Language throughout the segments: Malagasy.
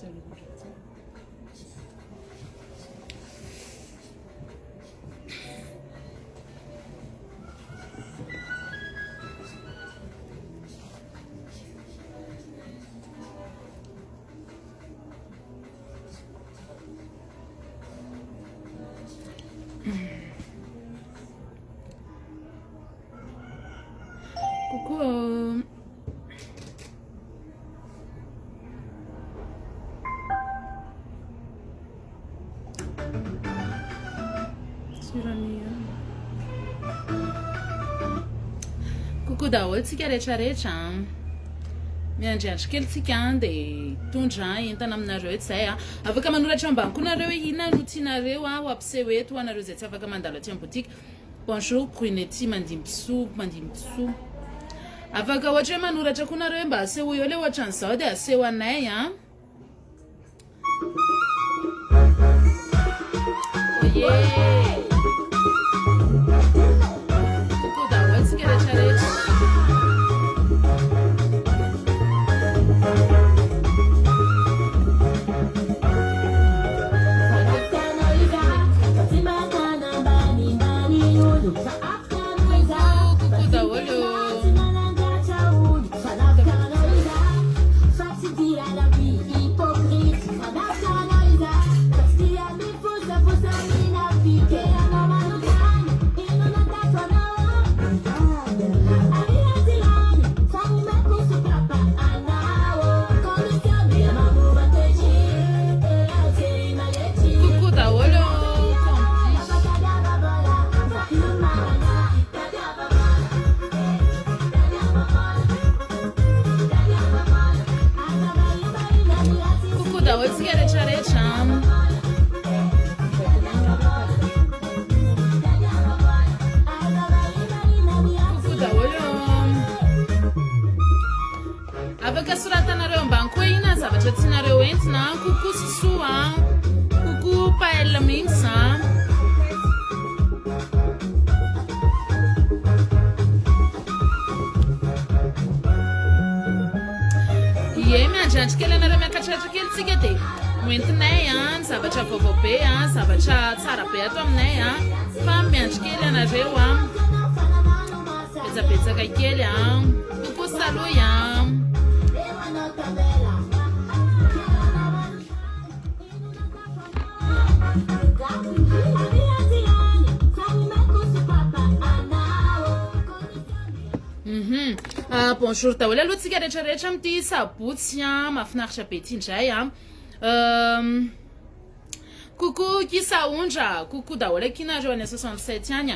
Coucou. Coucou daholo tsika rehetrarehetra miandriandry kely tsika dia tondra entana aminareo eto izay afaka manoratra ambany koa nareo hoe inona no tianareo ho ampiseho eto ho anareo izay tsy afaka mandalo aty amin'ny botika. Bonjour Quinety mandimbisoa afaka ohatra hoe manoratra koa nareo hoe mba aseho eo le ohatra an'izao dia aseho anay oye coucou daholo tsika rehetrarehetra. Afaka soratanareo ambany koa ina zavatra tianareo entina coucou Sosoa coucou Paël Mims ye miandriandry kely anareo miakatratra kely tsika dia hoentinay ny zavatra vaovao be zavatra tsara be ato aminay fa miandry kely anareo betsabetsaka kely coucou Saloy bonjour daholo aloha tsika rehetrarehetra amity sabotsy mahafinaritra be ty indray coucou Kisaondra coucou daholo akinareo any 67 any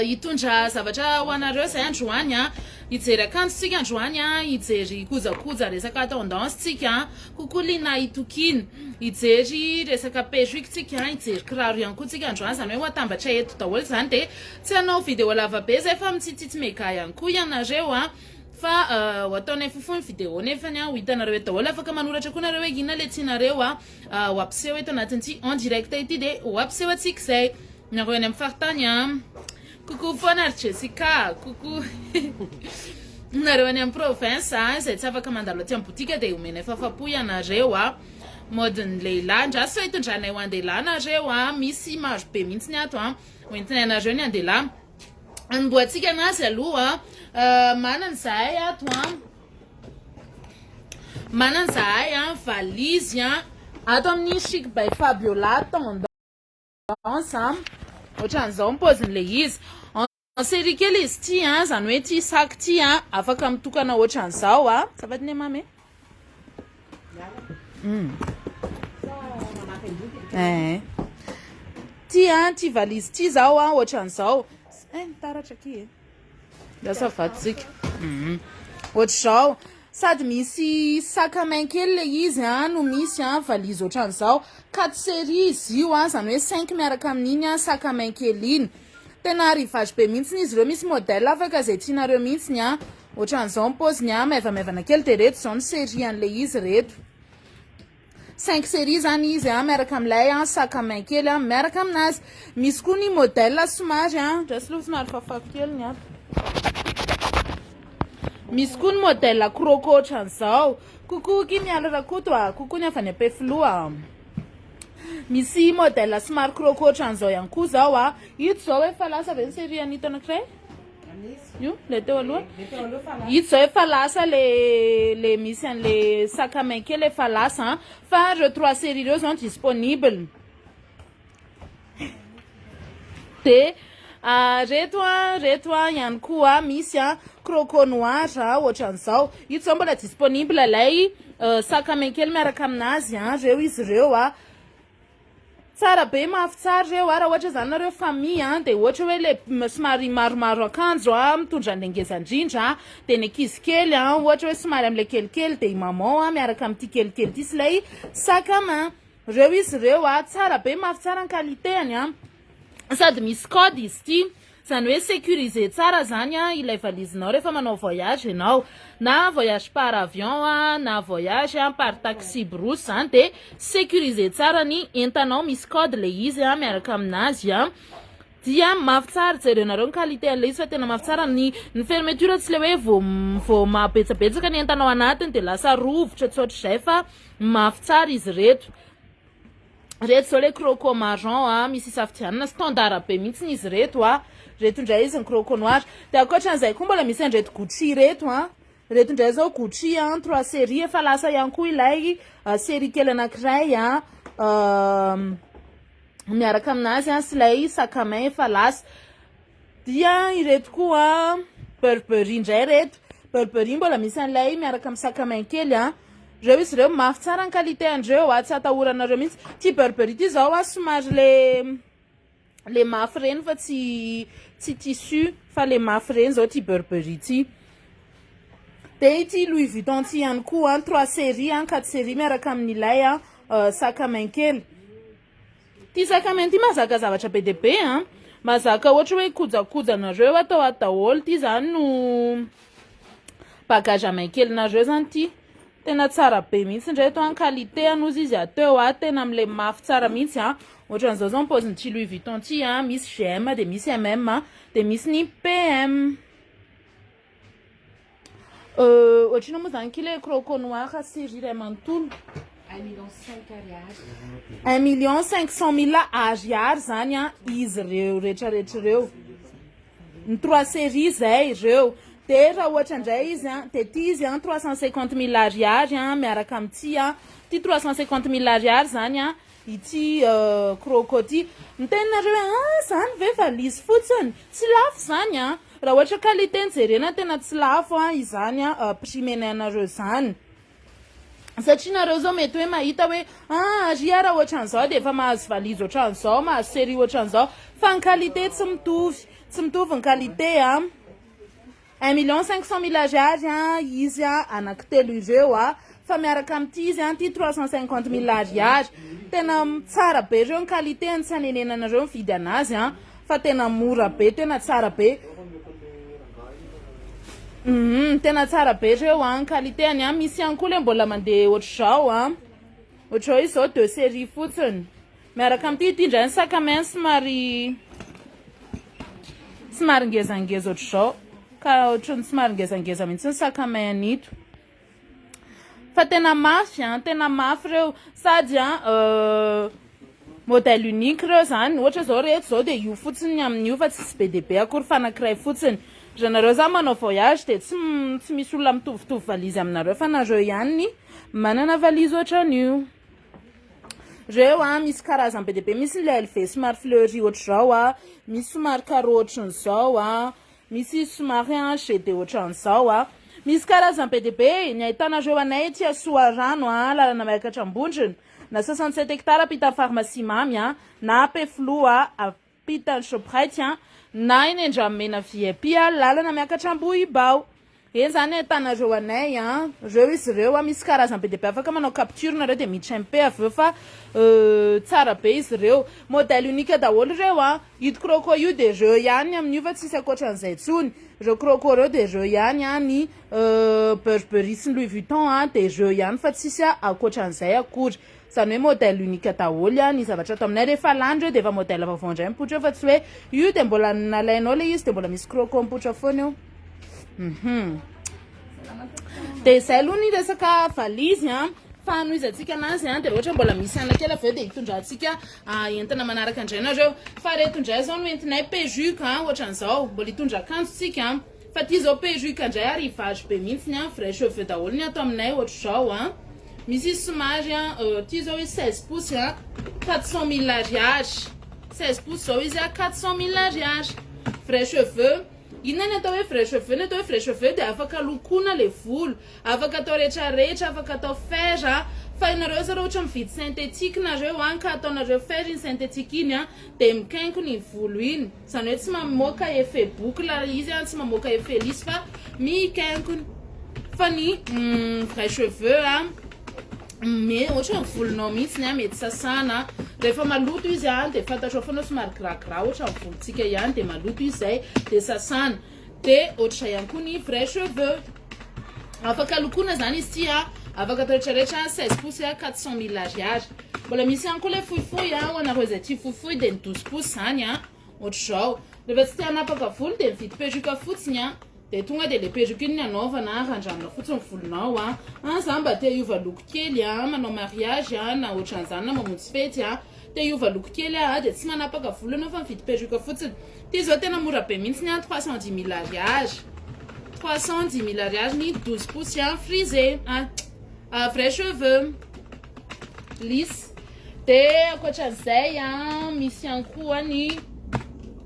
hitondra zavatra ho anareo izay androany hijery akanjo tsika androany hijery kojakoja resaka tendance tsika coucou Lina Itokiny hijery resaka perruque tsika hijery kiraro ihany koa tsika androany izany hoe ho atambatra eto daholo izany dia tsy hanao video lava be zay fa mitsitsitsy mega ihany koa ianareo fa ho ataonay fofony video nefany ho hitanareo eto daholo afaka manoratra koa nareo hoe inona le tianareo ho ampiseho eto anatin'ity en direct ity dia ho ampiseho atsika izay nareo any amin'ny faritany coucou Fonar Jessica coucou nareo any amin'ny province izay tsy afaka mandalo aty amin'ny botika dia omena fafapo ianareo modiny lehilahy ndraso hitondranay ho andehilahy nareo misy maro be mihitsy ny ato hoentinay anareo ny andehilahy anymboatsika anazy aloha manan'izahay ato manan'izahay valise ato amin'ny Chic by Fabiola tendance ohatran'izao mipôzin'le izy en série kely izy ty zany hoe ty sac ty afaka mitokana ohatran'izao savaty ne mamy ty valise ty zao ohatran'izao taratra aky lasa vatsika ohatr'izao sady misy sac à main kely le izy no misy valise ohatran'izao 4 série izy io zany hoe 5 miaraka amin'iny sac à main kely iny tena arrivage be mihitsy izy ireo misy modèle afaka zay tianareo mihitsy ohatran'izao mipôziny maivamaivana kely dia reto zao ny série an'le izy reto 5 série zany izy miaraka amin'ilay sac à main kely miaraka aminazy misy koa ny modèle somary drasy loha somary fafako kely ny ato misy koa ny modèle croco ohatran'izao kokoky miala rakoto kokoa ny avany apefloa misy modèle somary croco ohatran'izao ihany koa zao ito zao efa lasa avy ny série anito anankiray io le teo aloha ito zao efa lasa le misy an'le sac à main kely efa lasa fa reo 3 série reo zao disponible de reto ihany koa misy croco noir ohatran'izao ito zao mbola disponible lay sac à main kely miaraka aminazy reo izy reo tsara be mafy tsara reo raha ohatra zany nareo famille de ohatra hoe le somary maromaro akanjo mitondra andengezandrindra de ny ankizy kely ohatra hoe somary am'le kelikely de maman miaraka am'ty kelikely ty sy lay sac à main reo izy reo tsara be mafy tsara ny qualitéany sady misy code izy ty zany hoe sécurisé tsara zany ilay valizinao rehefa manao voyage ianao na voyage par avion na voyage par taxi brousse zany de sécurisé tsara ny entanao misy code le izy miaraka aminazy dia mafy tsara jerenareo ny qualité an'le izy fa tena mafy tsara ny fermeture tsy le hoe vo mabetsabetsaka ny entanao anatiny de lasa rovotra tsotr'izay fa mafy tsara izy reto zao le croco marron misy isafidianana standard be mihitsy izy reto reto ndray izy ny croco noir de akoatran'izay koa mbola misy andreto Gucci reto reto ndray zao Gucci 3 série efa lasa ihany koa ilay série kely anankiray miaraka aminazy sy lay sac à main efa lasa dia ireto koa Burberry ndray reto Burberry mbola misy an'ilay miaraka amin'ny sac à main kely reo izy reo mafy tsara ny qualité andreo tsy atahoranareo mihitsy ty Burberry ty zao somary le mafy reny fa tsy tissu fa le mafy reny zao ty Burberry ty de ity Louis Vuitton ty ihany koa 3 série 4 série miaraka amin'ilay sac à main kely ty sac à main ty mazaka zavatra be de be mazaka ohatra hoe kojakojanareo atao daholo ty zany no bagage à main kely nareo zany ty tena tsara be mihitsy ndreto qualité anozy izy ateo tena am'le mafy tsara mihitsy ohatran'izao zao paoziny ty Louis Vuitton ty misy GM de misy MM de misy ny PM ohatrino moa zany kile croco noir série ray manontolo 1,500,000 ariary zany izy reo rehetrarehetra reo ny 3 série zay reo de raha ohatra ndray izy de ty izy 350,000 ariary miaraka am'ty ty 350,000 ariary zany ity croco ty mitenareo zany ve valizy fotsiny tsy lafo zany raha ohatra qualité njerena tena tsy lafo izany prix menanareo zany satria nareo zao mety hoe mahita hoe ria raha ohatran'izao de efa mahazo valizy ohatran'izao mahazo série ohatran'izao fa ny qualité tsy mitovy ny qualité 1,500,000 ariary izy anankitelo ireo fa miaraka am'ty izy ty 350,000 ariary tena tsara be reo ny qualité tsy anenenanareo mividy anazy fa tena mora be tena tsara be tena tsara be reo ny qualité any misy ihany koa le mbola mandeha ohatr'izao ohatr' hoe izao 2 série fotsiny miaraka am'ty itindray ny sac à main somary ngezangeza ohatr'izao ka ohatrany somary ngezangeza mihitsy ny sac à main anito fa tena mafy reo sady modèle unique reo zany ohatra zao reto zao de io fotsiny amin'io fa tsisy be de be akory fa anankiray fotsiny ranareo zany manao voyage de tsy misy olona mitovitovy valizy aminareo fa nareo ihany manana valizy ohatran'io reo misy karazany be de be misy le LV somary fleury ohatr'izao misy somary carreau ohatran'izao misy somary shade ohatran'izao misy karazany be de be ny ahitanareo anay ty Soarano lalana miakatra ambondrina na 67 hectares apitan'ny pharmacie mamy na Peflo apitan'ny Shoprite na eny Andramena VIP lalana miakatra Ambohibao eny zany ahitanareo anay reo izy reo misy karazany be de be afaka manao capture nareo de miditra MP aveo fa tsara be izy reo modèle unique daholo reo ito croco io de reo ihany amin'io fa tsisy akoatran'izay tsony reo croco reo de reo ihany ny Burberry sy Louis Vuitton de reo ihany fa tsisy akoatran'izay akory zany hoe modèle unique daholo ny zavatra ato aminay rehefa lany reo de efa modèle vaovao indray mipotra fa tsy hoe io de mbola nalainao le izy de mbola misy croco mipotra foana eo de zay aloha ny resaka valizy fanoizatsika anazy de ohatra mbola misy anakely aveo de hitondrantsika entana manaraka indray nareo fa reto indray zao no entinay pejuka ohatran'izao mbola hitondra akanjotsika fa ty zao pejuka indray arrivage be mihitsiny vrai cheveux daholo ny atao aminay ohatra zao misy izy somary ty zao izy 16 pouces 400 000 ariary 16 pouces zao izy 400 000 ariary vrai cheveux inona ny atao hoe vrai cheveux ny atao hoe vrai cheveux de afaka lokona le volo afaka atao rehetrarehetra afaka atao fer fa inareo zao ohatra mividy synthétique nareo ka ataonareo fer iny synthétique iny de mikankony iny volo iny zany hoe tsy mamoaka effet boucle izy tsy mamoaka effet lisse fa mikankony fa ny vrai cheveux mais ohatra ny volonao mihitsiny mety sasana rehefa maloto izy de fantatrao foana somary gras ohatra ny volontsika ihany de maloto izy zay de sasana de ohatra ihany koa ny vrai cheveux afaka lokona zany izy ty afaka atao rehetrarehetra 16 pouces 400 000 ariary mbola misy ihany koa le fohifohy ho anareo zay ty fohifohy de ny 12 pouces zany ohatra zao rehefa tsy tia hanapaka volo de mividy perruque fotsiny de tonga de le perruque iny anaovana randramina fotsiny volonao zany mba te hiova loko kely manao mariage na ohatran'izany na mamonjy fety te hiova loko kely de tsy manapaka volo anao fa mividy perruque fotsiny ty zao tena mora be mihitsiny 310 000 ariary 310 000 ariary ny 12 pouces frisé vrai cheveux lisse de akoatran'izay misy ihany koa ny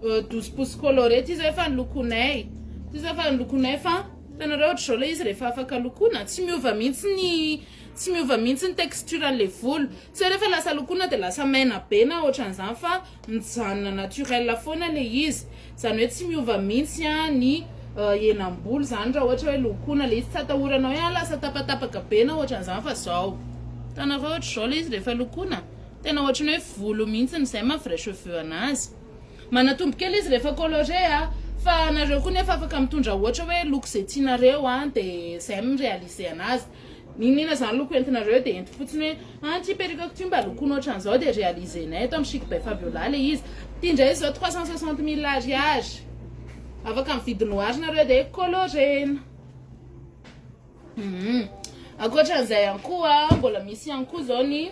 12 pouces coloré ty zao efa nylokonay ty zao efa nylokonay fa tanareo ohatra zao le izy rehefa afaka lokona tsy miova mihitsy ny texture an'le volo tsy rehefa lasa lokona de lasa mena be na ohatran'izany fa mijanona naturel foana le izy zany hoe tsy miova mihitsy ny enam-bolo zany raha ohatra hoe lokona le izy tsy atahoranao hoe lasa tapatapaka be na ohatran'izany fa zao tanareo ohatra zao le izy rehefa lokona tena ohatra ny hoe volo mihitsy zay ma vrai cheveux anazy manatombo kely izy rehefa coloré fa nareo koa nefa afaka mitondra ohatra hoe loko zay tianareo de zay mirealiser anazy ninina zany loko entinareo de ento fotsiny hoe ty perruque ty mba lokona ohatran'izao de réalisenay eto amin'ny Chic by Fabiola le izy ty indray zao 360 000 ariary afaka mividy noir nareo de colorena akoatran'izay ihany koa mbola misy ihany koa zao ny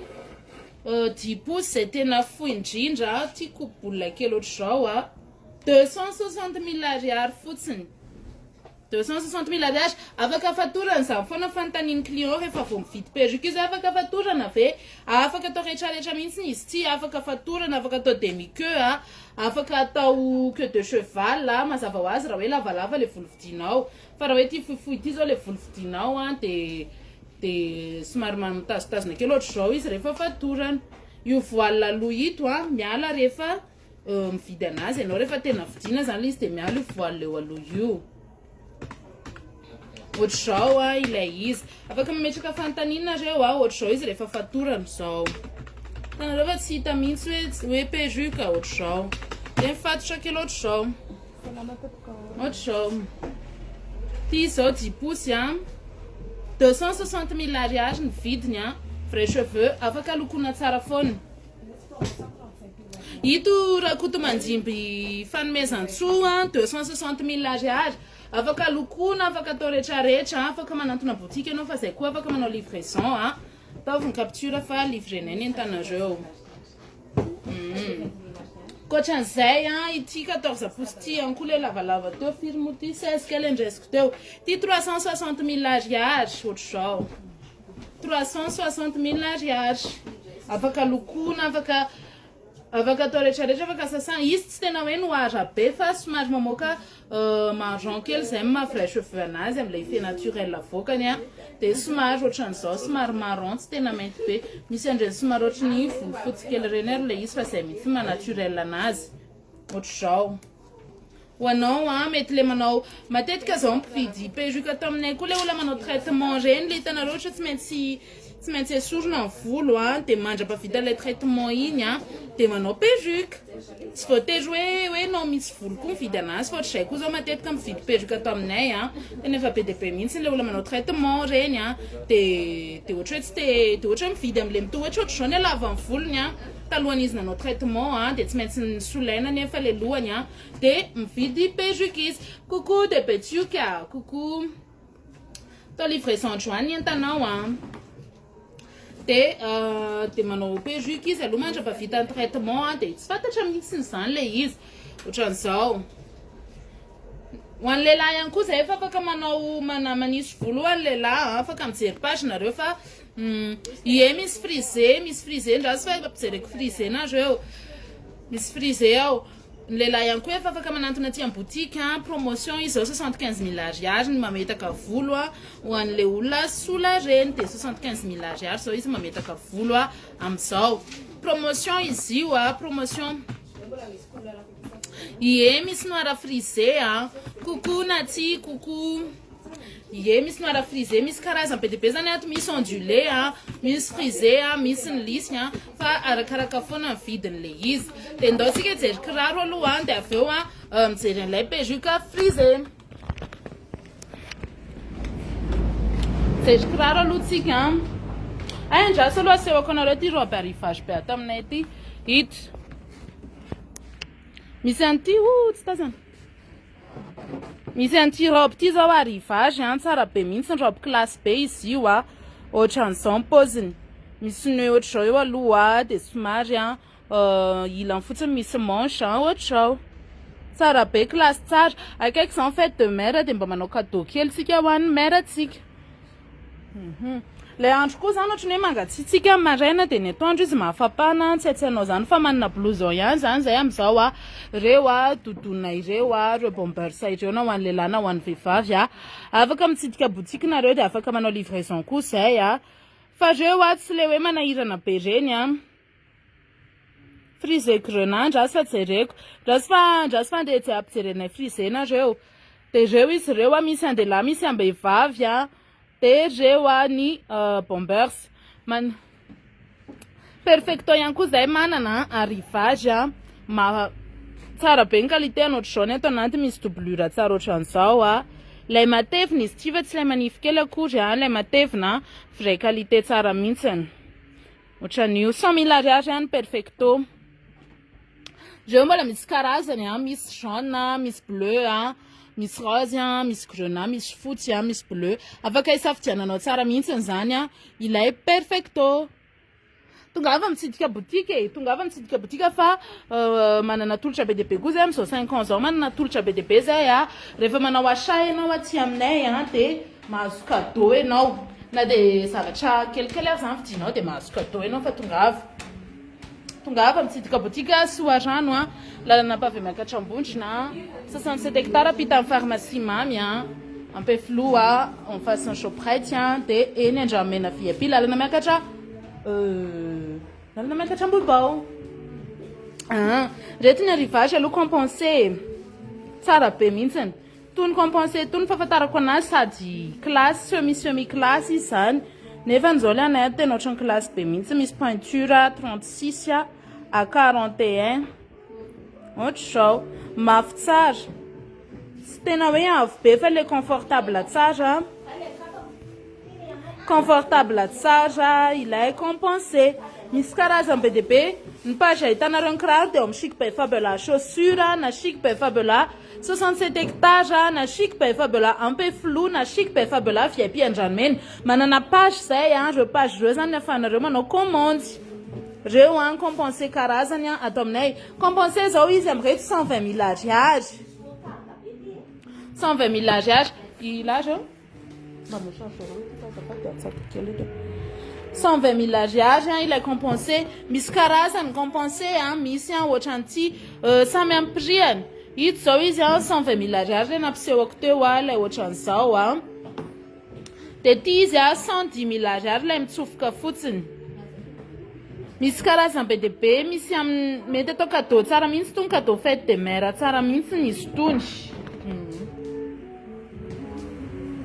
10 pouces zay tena fohy indrindra ty coupe-boule kely ohatra zao 260 000 ariary fotsiny 260 000 ariary afaka fatorana zany foana fanontaniany client rehefa vao mividy perruque izy afaka fatorana ve afaka atao rehetrarehetra mihitsy izy ty afaka fatorana afaka atao demi queue afaka atao queue de cheval mazava ho azy raha hoe lavalava le volo vidinao fa raha hoe ty fohifohy ty zao le volo vidinao de somary mitazotazona kely ohatra zao izy rehefa fatorana io voile aloha ito miala rehefa mividy anazy ianao rehefa tena vidina zany izy de miala io voile leo aloha io ohatra zao ilay izy afaka mametraka fanontaniana nareo ohatra zao izy rehefa fatorana zao tanareo fa tsy hita mihitsy hoe perruque ohatra zao de mifatotra kely ohatra zao ohatra zao ty zao 10 pouces 260 000 ariary ny vidiny vrai cheveux afaka lokona tsara foana ito rakoto mandimby fanomezan-tsoa 260 000 ariary afaka lokona afaka atao rehetrarehetra afaka manantona boutique anao fa zay koa afaka manao livraison ataovy ny capture fa livrenay ny entanareo koatran'izay ity 14 pouces ty ihany koa le lavalava teo firmo ty 16 kely andresiko teo ty 360 000 ariary ohatra zao 360 000 ariary afaka lokona afaka atao rehetrarehetra afaka sasana izy tsy tena hoe noir be fa somary mamoaka marron kely zay ma vrai cheveux anazy am'le effet naturel avoakany de somary ohatran'izao somary marron tsy tena mainty be misy andreny somary ohatrany volofotsy kely reny ary le izy fa zay mihitsy naturel anazy ohatra zao ho anao mety le manao matetika zao mpividy perruque atao aminay koa le olona manao traitement reny le hitanareo ohatra tsy maintsy esorina ny volo de mandra-pavita le traitement iny de manao perruque tsy voatery hoe nao misy volo koa mividy anazy fa ohatrzay koa zao matetika mividy perruque atao aminay tena efa be de be mihitsy le olona manao traitement reny de ohatra hoe tsy de ohatra mividy am'le mitohatra ohatra zao ny alava ny volony talohan'izy nanao traitement de tsy maintsy nisolaina nefa le lohany de mividy perruque izy coucou de Betioka coucou to livraison androany entanao de manao perruque izy aloha mandrapa vita ny traitement de tsy fantatra mihitsy zany le izy ohatran'izao. Ho an'ny lehilahy ihany koa zay efa afaka manao manisy volo ho an'ny lehilahy afaka mijery page nareo fa ie misy frisé ndrasy fa ampijereko frisé nareo misy frisé ao. Ny lehilahy ihany koa efa afaka manantona aty amin'ny boutique promotion izy zao 75 000 ariary ny mametaka volo ho an'le olona sola reny de 75 000 ariary zao izy mametaka volo amin'izao promotion izy io promotion. Ie misy noir frisé coucou Nati coucou. Ie misy noir frisé misy karazany be debe zany ato misy ondulé misy frisé misy ny lisy fa arakaraka foana ny vidin'le izy de ndao tsika hijery kiraro aloha de aveo mijery an'ilay perruque frisé. Mijery kiraro aloha tsika andraso aloha asehoko anareo ty robe arrivage be ato aminay ty hito misy an'ty tsy tazana misy an'ty robe ty zao arrivage tsara be mihitsy ny robe classe be izy io ohatran'izao poziny misy ny ohatr'izao eo aloha de somary ilany fotsiny misy manche ohatr'izao tsara be classe tsara akaiky zao fête de mère de mba manao cadeau kely tsika ho an'ny mère tsika. Le andro koa zany ohatry ny hoe mangatsiatsika maraina de ny atoandro izy mahafapana tsy hainao zany fa manana blouson ihany zany zay amin'izao reo dodona ireo reo bombersa ireo na ho an'ny lehilahy na ho an'ny vehivavy afaka mitsidika boutique nareo de afaka manao livraison koa zay fa reo tsy le hoe manahirana be reny frisé grenat ndrasy fa jereko ndrasy fa andeha tsy ampijerenay frisé nareo de reo izy reo misy andelahy misy ambehivavy de reo ny bombers perfecto ihany koa zay manana arrivage tsara be ny qualité anohatr'izao ny ato ananty misy doublure tsara ohatran'izao lay matevina izy ty fa tsy lay manify kely akory lay matevina vrai qualité tsara mihitsiny ohatran'io 100 000 ariary ihany perfecto. Reo mbola misy karazany misy jaune misy bleu misy rose misy grenat misy fotsy misy bleu afaka isafidiananao tsara mihitsiny zany ilay perfecto. Tonga ava mitsidika boutique fa manana tolotra be debe koa zay am'izao 5 ans zao manana tolotra be debe zay rehefa manao achat ianao aty aminay de mahazo cadeau ianao na de zavatra kelikely ary zany vidinao de mahazo cadeau ianao fa tonga ava mitsidika boutique Soarano lalana pavy miakatra ambondrina 67 hectares pita amin'ny pharmacie mamy Ampefloa en face Shoprite de eny Andramena VIP lalana miakatra Ambolbao reto ny arrivage aloha compensé tsara be mihitsiny tony compensé tony fahafantarako anazy sady classe semi classe izy zany nefa n'izao le anay tena ohatran'ny classe be mihitsy misy pointure 36 à 41 ohatr'izao mafy tsara tsy tena hoe avo be fa le confortable tsara ilay compensé misy karazany be debe ny page ahitanareo ny kiraro de amin'ny chic be fabela chaussure na chic be fabela 67 hectares na chic be fabela Ampeflo na chic be fabela VIP Andramena manana page zay reo page reo zany ahafahanareo manao commande reo compensé karazany ato aminay compensé zao izy am'reto 120 000 ariary 120 000 ariary ila reo 120 000 ariary ilay compensé misy karazany compensé misy ohatran'ity samy amin'ny prix hito zao izy 120 000 ariary le nampisehoko teo lay ohatran'izao de ty izy 110 000 ariary lay mitsofoka fotsiny misy karazany be debe misy mety atao cadeau tsara mihitsy tony cadeau fête de mère tsara mihitsy izy tony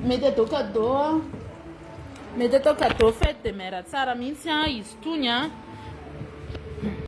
mety atao cadeau fête de mère tsara mihitsy izy tony